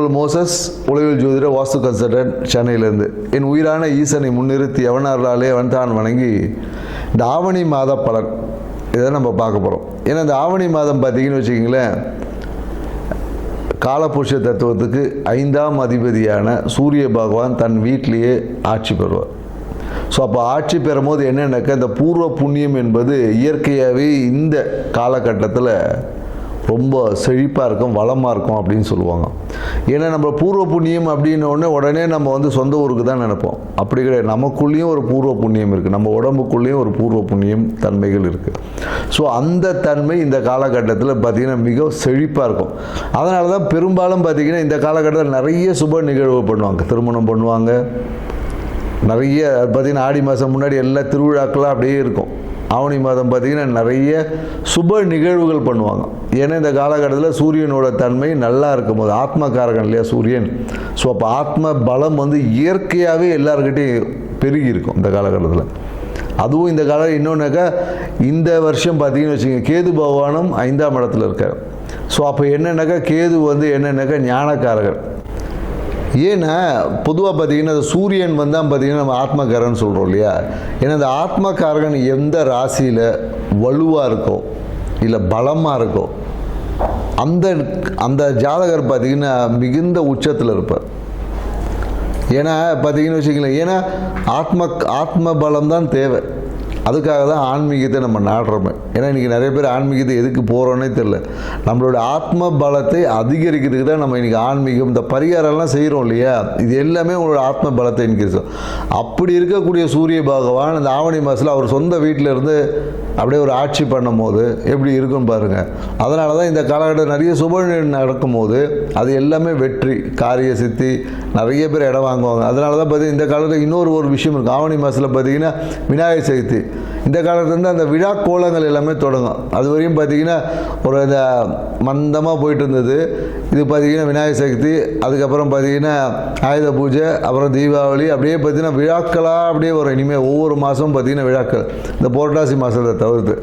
உங்கள் மோசஸ் உலகில் ஜோதிட வாஸ்து கன்சல்டன்ட் சென்னையிலேருந்து. என் உயிரான ஈசனை முன்னிறுத்தி எவனாலே அவன் தான் வணங்கி இந்த ஆவணி மாத பலன் இதை நம்ம பார்க்க போகிறோம். ஏன்னா இந்த ஆவணி மாதம் பார்த்தீங்கன்னு வச்சுக்கிங்களேன், காலபுருஷ தத்துவத்துக்கு 5ஆம் அதிபதியான சூரிய பகவான் தன் வீட்டிலேயே ஆட்சி பெறுவார். ஸோ அப்போ ஆட்சி பெறும் போது என்னென்னாக்கா, இந்த பூர்வ புண்ணியம் என்பது இயற்கையாகவே இந்த காலகட்டத்தில் ரொம்ப செழிப்பாக இருக்கும், வளமாக இருக்கும் அப்படின்னு சொல்லுவாங்க. ஏன்னா நம்ம பூர்வ புண்ணியம் அப்படின்னோடனே உடனே நம்ம வந்து சொந்த ஊருக்கு தான் நினைப்போம். அப்படி கிடையாது. நமக்குள்ளேயும் ஒரு பூர்வ புண்ணியம் இருக்குது, நம்ம உடம்புக்குள்ளேயும் ஒரு பூர்வ புண்ணியம் தன்மைகள் இருக்குது. ஸோ அந்த தன்மை இந்த காலகட்டத்தில் பார்த்திங்கன்னா மிக செழிப்பாக இருக்கும். அதனால தான் பெரும்பாலும் பார்த்திங்கன்னா இந்த காலகட்டத்தில் நிறைய சுப நிகழ்வு பண்ணுவாங்க, திருமணம் பண்ணுவாங்க. நிறைய பார்த்திங்கன்னா ஆடி மாதம் முன்னாடி எல்லா திருவிழாக்கெல்லாம் அப்படியே இருக்கும். ஆவணி மாதம் பார்த்திங்கன்னா நிறைய சுப நிகழ்வுகள் பண்ணுவாங்க. ஏன்னா இந்த காலகட்டத்தில் சூரியனோட தன்மை நல்லா இருக்கும் போது, ஆத்மகாரகன் இல்லையா சூரியன். ஸோ அப்போ ஆத்ம பலம் வந்து இயற்கையாகவே எல்லாருக்கிட்டையும் பெருகி இருக்கும் இந்த காலகட்டத்தில். அதுவும் இந்த காலம் இன்னொன்றாக்கா, இந்த வருஷம் பார்த்திங்கன்னு வச்சுக்கோங்க, கேது பகவானும் 5ஆம் இடத்துல இருக்கார். ஸோ அப்போ என்னென்னாக்கா, கேது வந்து என்னென்னாக்கா ஞானக்காரகர். ஏன்னா பொதுவாக பார்த்திங்கன்னா அந்த சூரியன் வந்தால் பார்த்திங்கன்னா நம்ம ஆத்மகாரன் சொல்கிறோம் இல்லையா. ஏன்னா இந்த ஆத்மகாரகன் எந்த ராசியில் வலுவாக இருக்கோ இல்லை பலமாக இருக்கோ அந்த அந்த ஜாதகர் பார்த்திங்கன்னா மிகுந்த உச்சத்தில் இருப்பார். ஏன்னா பார்த்திங்கன்னு வச்சுக்கலாம், ஏன்னா ஆத்ம பலம் தான் தேவை. அதுக்காக தான் ஆன்மீகத்தை நம்ம நாடுறோமே. ஏன்னா இன்றைக்கி நிறைய பேர் ஆன்மீகத்தை எதுக்கு போகிறோன்னே தெரில. நம்மளோட ஆத்ம பலத்தை அதிகரிக்கிறதுக்கு தான் நம்ம இன்றைக்கி ஆன்மீகம் இந்த பரிகாரம்லாம் செய்கிறோம் இல்லையா. இது எல்லாமே உங்களோட ஆத்ம பலத்தை இன்க்ரீஸ். அப்படி இருக்கக்கூடிய சூரிய பகவான் இந்த ஆவணி மாதத்தில் அவர் சொந்த வீட்டில் இருந்து அப்படியே ஒரு ஆட்சி பண்ணும் போது எப்படி இருக்குன்னு பாருங்கள். அதனால தான் இந்த காலகட்டம் நிறைய சுப நடக்கும் போது அது எல்லாமே வெற்றி, காரிய சித்தி, நிறைய பேர் இடம் வாங்குவாங்க. அதனால தான் பார்த்தீங்கன்னா இந்த காலத்தில் இன்னொரு விஷயம் இருக்குது. ஆவணி மாதத்தில் பார்த்திங்கன்னா விநாயகர் சதுர்த்தி. இந்த காலத்துலேருந்து அந்த விழா கோலங்கள் எல்லாமே தொடங்கும். அது வரையும் பார்த்திங்கன்னா ஒரு இந்த மந்தமாக போயிட்டு இருந்தது. இது பார்த்திங்கன்னா விநாயகர் சதுர்த்தி, அதுக்கப்புறம் பார்த்திங்கன்னா ஆயுத பூஜை, அப்புறம் தீபாவளி, அப்படியே பார்த்திங்கன்னா விழாக்களாக அப்படியே வரும். இனிமேல் ஒவ்வொரு மாதமும் பார்த்திங்கன்னா விழாக்கள், இந்த புரட்டாசி மாதத்தை தவிர்த்து.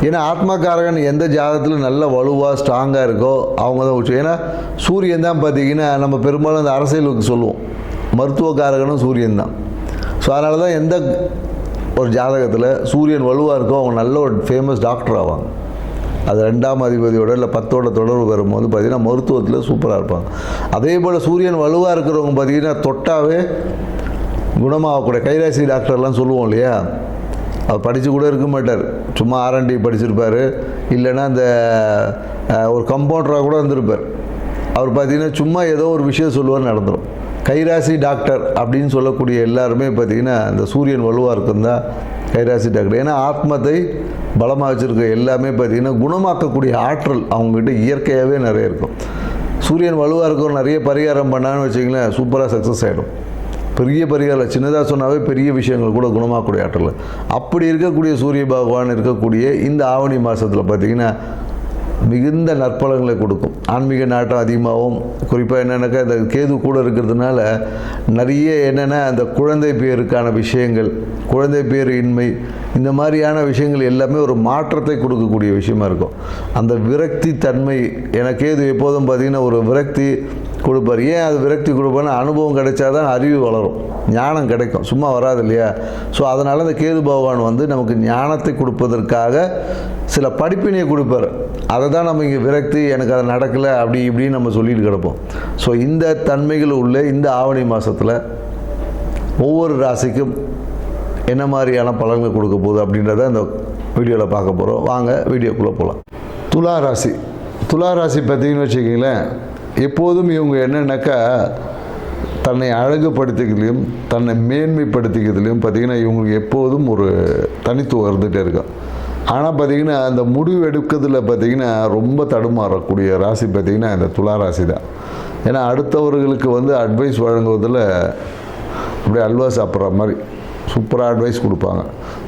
ஏன்னா ஆத்மகாரகன் எந்த ஜாதகத்தில் நல்ல வலுவாக ஸ்ட்ராங்காக இருக்கோ அவங்க தான் உச்சம். ஏன்னா சூரியன் தான் பார்த்திங்கன்னா நம்ம பெரும்பாலும் அந்த அரசியலுக்கு சொல்லுவோம், மருத்துவக்காரகனும் சூரியன் தான். ஸோ அதனால தான் எந்த ஒரு ஜாதகத்தில் சூரியன் வலுவாக இருக்கோ அவங்க நல்ல ஒரு ஃபேமஸ் டாக்டர் ஆவாங்க. அது 2ஆம் அதிபதியோட இல்லை 10ஓட தொடர்பு வரும்போது பார்த்திங்கன்னா மருத்துவத்தில் சூப்பராக இருப்பாங்க. அதே போல் சூரியன் வலுவாக இருக்கிறவங்க பார்த்திங்கன்னா தொட்டாவே குணமாகக்கூடிய கைராசி டாக்டர்லாம் சொல்லுவோம் இல்லையா. அவர் படித்து கூட இருக்க மாட்டார், சும்மா R&D படிச்சிருப்பார், இல்லைன்னா அந்த ஒரு கம்பவுண்டராக கூட இருந்திருப்பார். அவர் பார்த்திங்கன்னா சும்மா ஏதோ ஒரு விஷயம் சொல்லுவார், நடந்துடும். கைராசி டாக்டர் அப்படின்னு சொல்லக்கூடிய எல்லாருமே பார்த்திங்கன்னா இந்த சூரியன் வலுவாக இருக்குன்னு தான் கைராசி டாக்டர். ஏன்னா ஆத்மத்தை பலமாக வச்சுருக்க எல்லாமே பார்த்திங்கன்னா குணமாக்கக்கூடிய ஆற்றல் அவங்ககிட்ட இயற்கையாகவே நிறைய இருக்கும். சூரியன் வலுவாக இருக்கிற நிறைய பரிகாரம் பண்ணான்னு வச்சிங்களேன், சூப்பராக சக்ஸஸ் ஆகிடும். பெரிய பரிகாரம் சின்னதாக சொன்னாவே பெரிய விஷயங்கள் கூட குணமாக்கக்கூடிய ஆற்றல். அப்படி இருக்கக்கூடிய சூரிய பகவான் இருக்கக்கூடிய இந்த ஆவணி மாதத்தில் பார்த்திங்கன்னா மிகுந்த நற்பலங்களை கொடுக்கும். ஆன்மீக நாட்டம் அதிகமாகவும், குறிப்பாக என்னென்னாக்கா இந்த கேது கூட இருக்கிறதுனால நிறைய என்னென்னா அந்த குழந்தை பேருக்கான விஷயங்கள், குழந்தை பேர் இன்மை, இந்த மாதிரியான விஷயங்கள் எல்லாமே ஒரு மாற்றத்தை கொடுக்கக்கூடிய விஷயமா இருக்கும். அந்த விரக்தி தன்மை, எனக்கு கேது எப்போதும் பார்த்திங்கன்னா ஒரு விரக்தி கொடுப்பார். ஏன் அது விரக்தி கொடுப்பார்னா, அனுபவம் கிடைச்சா தான் அறிவு வளரும், ஞானம் கிடைக்கும், சும்மா வராது இல்லையா. ஸோ அதனால் இந்த கேது பகவான் வந்து நமக்கு ஞானத்தை கொடுப்பதற்காக சில படிப்பினையை கொடுப்பார். அதை தான் நம்ம இங்கே விரக்தி, எனக்கு அது நடக்கலை அப்படி இப்படின்னு நம்ம சொல்லிட்டு கிடப்போம். ஸோ இந்த தன்மைகள் உள்ள இந்த ஆவணி மாதத்தில் ஒவ்வொரு ராசிக்கும் என்ன மாதிரியான பலன்கள் கொடுக்க போகுது அப்படின்றத இந்த வீடியோவில் பார்க்க போகிறோம். வாங்க வீடியோக்குள்ளே போகலாம். துலா ராசி. துலா ராசி பார்த்தீங்கன்னு வச்சுக்கிங்களேன், எப்போதும் இவங்க என்னென்னாக்கா தன்னை அழகுபடுத்திக்கிறதுலையும் தன்னை மேன்மைப்படுத்திக்கிறதுலையும் பார்த்திங்கன்னா இவங்களுக்கு எப்போதும் ஒரு தனித்துவம் இருந்துகிட்டே இருக்கும். ஆனால் பார்த்திங்கன்னா அந்த முடிவு எடுக்கிறதுல பார்த்திங்கன்னா ரொம்ப தடுமாறக்கூடிய ராசி பார்த்திங்கன்னா இந்த துலா ராசி தான். ஏன்னா அடுத்தவர்களுக்கு வந்து அட்வைஸ் வழங்குவதில் அப்படியே அல்வா சாப்பிட்ற மாதிரி சூப்பராக அட்வைஸ் கொடுப்பாங்க.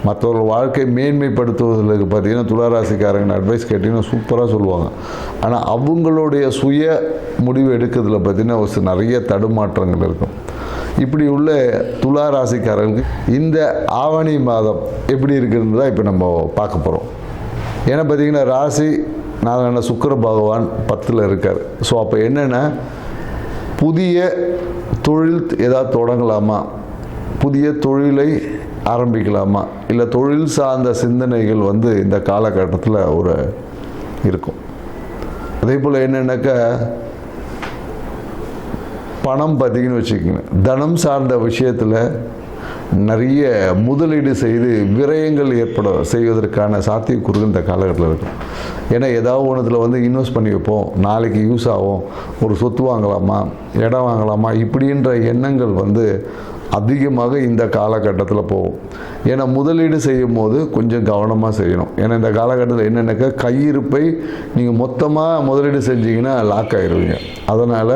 மற்றவர்கள் வாழ்க்கை மேன்மைப்படுத்துவதற்கு பார்த்திங்கன்னா துளாராசிக்காரங்க அட்வைஸ் கேட்டிங்கன்னா சூப்பராக சொல்லுவாங்க. ஆனால் அவங்களுடைய சுய முடிவு எடுக்கிறதுல பார்த்திங்கன்னா ஒரு நிறைய தடுமாற்றங்கள் இருக்கும். இப்படி உள்ள துளாராசிக்காரர்களுக்கு இந்த ஆவணி மாதம் எப்படி இருக்குதுன்னு தான் இப்போ நம்ம பார்க்க போகிறோம். ஏன்னா பார்த்திங்கன்னா ராசி நாராயண சுக்கிர பகவான் 10ல் இருக்கார். ஸோ அப்போ என்னென்னா புதிய தொழில் ஏதாவது தொடங்கலாமா, புதிய தொழிலை ஆரம்பிக்கலாமா, இல்லை தொழில் சார்ந்த சிந்தனைகள் இந்த காலகட்டத்தில் இருக்கும். அதே போல் என்னென்னாக்கா பணம் பார்த்தீங்கன்னு வச்சுக்கோங்க, தனம் சார்ந்த விஷயத்தில் நிறைய முதலீடு செய்து விரயங்கள் செய்வதற்கான சாத்தியக்கூறுகள் இந்த காலகட்டத்தில் இருக்கும். ஏன்னா ஏதாவது ஒன்றுத்தில் இன்வெஸ்ட் பண்ணி வைப்போம், நாளைக்கு யூஸ் ஆகும், ஒரு சொத்து வாங்கலாமா, இடம் வாங்கலாமா, இப்படின்ற எண்ணங்கள் அதிகமாக இந்த காலகட்டத்தில் போகும். ஏன்னா முதலீடு செய்யும் போது கொஞ்சம் கவனமாக செய்யணும். ஏன்னா இந்த காலகட்டத்தில் என்னென்னாக்கா கையிருப்பை நீங்கள் மொத்தமாக முதலீடு செஞ்சீங்கன்னா லாக் ஆகிடுவீங்க. அதனால்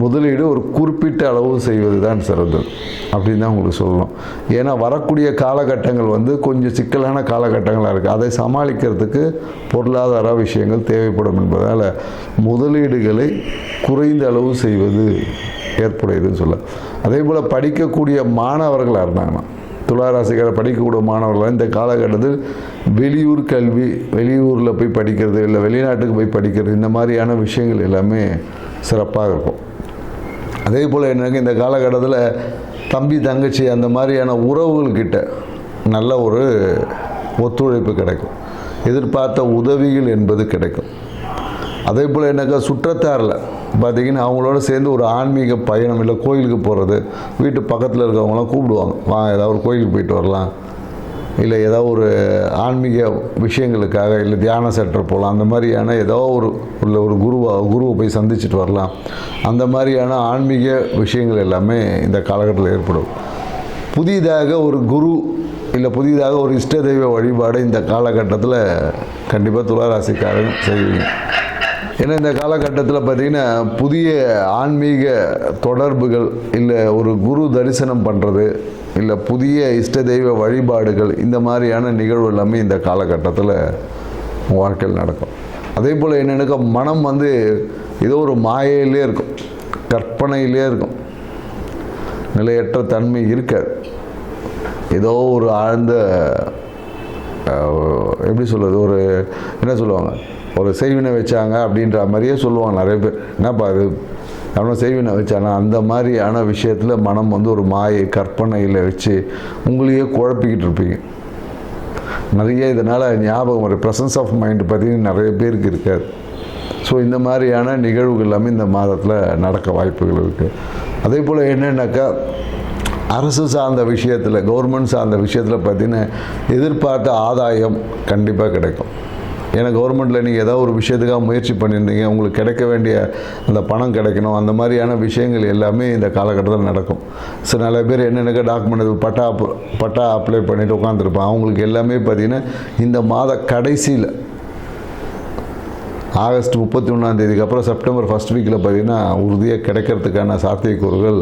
முதலீடு ஒரு குறிப்பிட்ட அளவு செய்வது தான் சிறந்தது அப்படின்னு தான் உங்களுக்கு சொல்லணும். ஏன்னா வரக்கூடிய காலகட்டங்கள் கொஞ்சம் சிக்கலான காலகட்டங்களாக இருக்குது. அதை சமாளிக்கிறதுக்கு பொருளாதார விஷயங்கள் தேவைப்படும் என்பதால் முதலீடுகளை குறைந்த அளவு செய்வது ஏற்புடையதுன்னு சொல்ல. அதே போல் படிக்கக்கூடிய மாணவர்களாக இருந்தாங்கன்னா, துளாராசிக்கார படிக்கக்கூடிய மாணவர்கள் இந்த காலகட்டத்தில் வெளியூர் கல்வி, வெளியூரில் போய் படிக்கிறது, இல்லை வெளிநாட்டுக்கு போய் படிக்கிறது, இந்த மாதிரியான விஷயங்கள் எல்லாமே சிறப்பாக இருக்கும். அதே போல் என்னங்க இந்த காலகட்டத்தில் தம்பி தங்கச்சி அந்த மாதிரியான உறவுகள்கிட்ட நல்ல ஒரு ஒத்துழைப்பு கிடைக்கும், எதிர்பார்த்த உதவிகள் என்பது கிடைக்கும். அதே போல் என்னக்கா சுற்றத்தாரில் பார்த்திங்கன்னா அவங்களோட சேர்ந்து ஒரு ஆன்மீக பயணம், இல்லை கோயிலுக்கு போகிறது, வீட்டு பக்கத்தில் இருக்கிறவங்களாம் கூப்பிடுவாங்க, வா ஏதாவது ஒரு கோயிலுக்கு போயிட்டு வரலாம், இல்லை ஏதாவது ஒரு ஆன்மீக விஷயங்களுக்காக, இல்லை தியான சென்டர் போகலாம், அந்த மாதிரியான ஏதோ ஒரு குருவை போய் சந்திச்சுட்டு வரலாம், அந்த மாதிரியான ஆன்மீக விஷயங்கள் எல்லாமே இந்த காலகட்டத்தில் ஏற்படும். புதிதாக ஒரு குரு இல்லை புதிதாக ஒரு இஷ்ட தெய்வ வழிபாடு இந்த காலகட்டத்தில் கண்டிப்பாக துளாராசிக்காரங்க செய்வீங்க. ஏன்னா இந்த காலகட்டத்தில் பார்த்திங்கன்னா புதிய ஆன்மீக தொடர்புகள், இல்லை ஒரு குரு தரிசனம் பண்ணுறது, இல்லை புதிய இஷ்ட தெய்வ வழிபாடுகள், இந்த மாதிரியான நிகழ்வு எல்லாமே இந்த காலகட்டத்தில் வாழ்க்கையில் நடக்கும். அதே போல் என்னென்னாக்கா மனம் ஏதோ ஒரு மாயையிலே இருக்கும், கற்பனையிலே இருக்கும், நிலையற்ற தன்மை இருக்காது. ஏதோ ஒரு ஆழ்ந்த எப்படி சொல்கிறது, ஒரு என்ன சொல்லுவாங்க, ஒரு செய்வினை வச்சாங்க அப்படின்ற மாதிரியே சொல்லுவாங்க நிறைய பேர். என்னப்பா அது அவனை செய்வினை வச்சானா, அந்த மாதிரியான விஷயத்தில் மனம் ஒரு மாயை கற்பனையில் வச்சு உங்களையே குழப்பிக்கிட்டு இருப்பீங்க. நிறைய இதனால் ஞாபகம் ஒரு ப்ரெசன்ஸ் ஆஃப் மைண்ட் பார்த்திங்கன்னா நிறைய பேருக்கு இருக்காது. ஸோ இந்த மாதிரியான நிகழ்வுகள் எல்லாமே இந்த மாதத்தில் நடக்க வாய்ப்புகள் இருக்குது. அதே போல் என்னென்னாக்கா அரசு சார்ந்த விஷயத்தில், கவர்மெண்ட் சார்ந்த விஷயத்தில் பார்த்திங்கன்னா எதிர்பார்த்த ஆதாயம் கண்டிப்பாக கிடைக்கும். ஏன்னா கவர்மெண்ட்டில் நீங்கள் ஏதாவது ஒரு விஷயத்துக்காக முயற்சி பண்ணியிருந்தீங்க, உங்களுக்கு கிடைக்க வேண்டிய அந்த பணம் கிடைக்கணும், அந்த மாதிரியான விஷயங்கள் எல்லாமே இந்த காலகட்டத்தில் நடக்கும். ஸோ நிறைய பேர் என்னென்னக்கா டாக்குமெண்ட் பட்டா அப்ளை பண்ணிவிட்டு உட்காந்துருப்பாங்க. அவங்களுக்கு எல்லாமே பார்த்திங்கன்னா இந்த மாத கடைசியில் ஆகஸ்ட் 31 அப்புறம் செப்டம்பர் ஃபர்ஸ்ட் வீக்கில் பார்த்திங்கன்னா உறுதியாக கிடைக்கிறதுக்கான சாத்தியக்கூறுகள்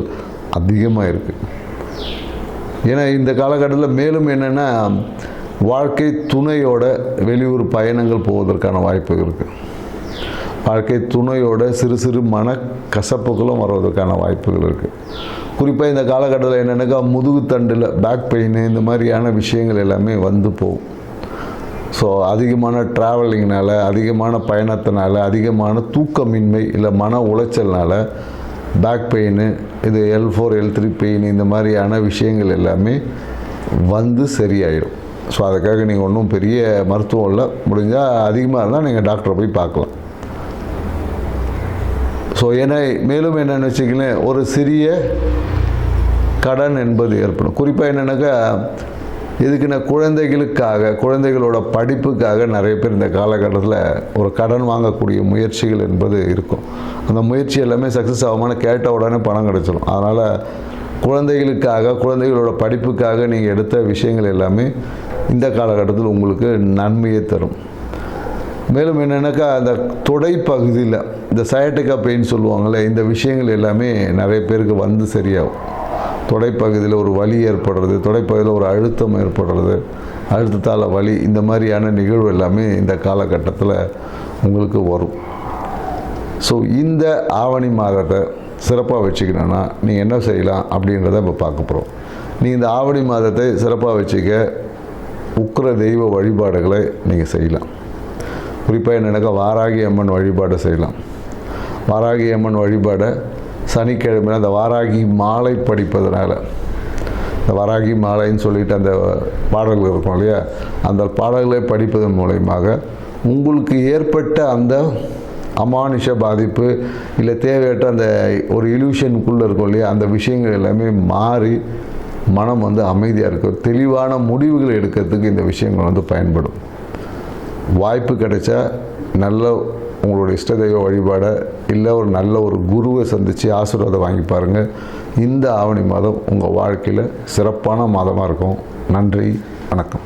அதிகமாக இருக்குது. ஏன்னா இந்த காலகட்டத்தில் மேலும் என்னென்னா வாழ்க்கை துணையோட வெளியூர் பயணங்கள் போவதற்கான வாய்ப்பு இருக்குது. வாழ்க்கை துணையோட சிறு சிறு மன கசப்புகளும் வருவதற்கான வாய்ப்புகள் இருக்குது. குறிப்பாக இந்த காலகட்டத்தில் என்னென்னாக்கா முதுகுத்தண்டில் பேக் பெயின், இந்த மாதிரியான விஷயங்கள் எல்லாமே போகும். ஸோ அதிகமான ட்ராவலிங்னால், அதிகமான பயணத்தினால, அதிகமான தூக்கமின்மை, இல்லை மன உளைச்சல்னால பேக் பெயின், இது L4 L3 பெயின், இந்த மாதிரியான விஷயங்கள் எல்லாமே சரியாயிடும். ஸோ அதுக்காக நீங்கள் ஒன்றும் பெரிய மருத்துவம் இல்லை, முடிஞ்சால் அதிகமாக இருந்தால் நீங்கள் டாக்டரை போய் பார்க்கலாம். ஸோ ஏன்னா மேலும் என்னென்னு வச்சுக்கலாம், ஒரு சிறிய கடன் என்பது ஏற்படும். குறிப்பாக என்னென்னாக்கா இதுக்குன்னா குழந்தைகளோட படிப்புக்காக நிறைய பேர் இந்த காலகட்டத்தில் ஒரு கடன் வாங்கக்கூடிய முயற்சிகள் என்பது இருக்கும். அந்த முயற்சி எல்லாமே சக்ஸஸ் ஆகுமான, கேட்ட உடனே பணம் கிடைச்சிடும். அதனால் குழந்தைகளோட படிப்புக்காக நீங்கள் எடுத்த விஷயங்கள் எல்லாமே இந்த காலகட்டத்தில் உங்களுக்கு நன்மையை தரும். மேலும் என்னென்னாக்கா அந்த தொடை பகுதியில் இந்த சயாட்டிக்கா பெயின் சொல்லுவாங்களே, இந்த விஷயங்கள் எல்லாமே நிறைய பேருக்கு சரியாகும். தொடைப்பகுதியில் ஒரு வலி ஏற்படுறது, தொடைப்பகுதியில் ஒரு அழுத்தம் ஏற்படுறது, அழுத்தத்தால் வலி, இந்த மாதிரியான நிகழ்வு எல்லாமே இந்த காலகட்டத்தில் உங்களுக்கு வரும். ஸோ இந்த ஆவணி மாதத்தை சிறப்பாக வச்சுக்கணுன்னா நீங்கள் என்ன செய்யலாம் அப்படின்றத இப்போ பார்க்க போகிறோம். நீங்கள் இந்த ஆவணி மாதத்தை சிறப்பாக வச்சுக்க உக்கிர தெய்வ வழிபாடுகளை நீங்கள் செய்யலாம். குறிப்பாக என்னென்னாக்கா வாராகி அம்மன் வழிபாடை செய்யலாம். வாராகி அம்மன் வழிபாடை சனிக்கிழமை அந்த வாராகி மாலை படிப்பதனால, இந்த வாராகி மாலைன்னு சொல்லிட்டு அந்த பாடல்கள் இருக்கும் இல்லையா, அந்த பாடல்களை படிப்பதன் மூலயமாக உங்களுக்கு ஏற்பட்ட அந்த அமானுஷ பாதிப்பு இல்லை தேவையற்ற அந்த ஒரு இல்யூஷனுக்குள்ளே இருக்கும் இல்லையா, அந்த விஷயங்கள் எல்லாமே மாறி மனம் வந்து அமைதியாக இருக்கும். தெளிவான முடிவுகள் எடுக்கிறதுக்கு இந்த விஷயங்கள் வந்து பயன்படும். வாய்ப்பு கிடைச்சா நல்ல உங்களுடைய இஷ்ட தெய்வ வழிபாடை இல்லை ஒரு நல்ல ஒரு குருவை சந்தித்து ஆசீர்வாதம் வாங்கி பாருங்கள். இந்த ஆவணி மாதம் உங்கள் வாழ்க்கையில் சிறப்பான மாதமாக இருக்கும். நன்றி, வணக்கம்.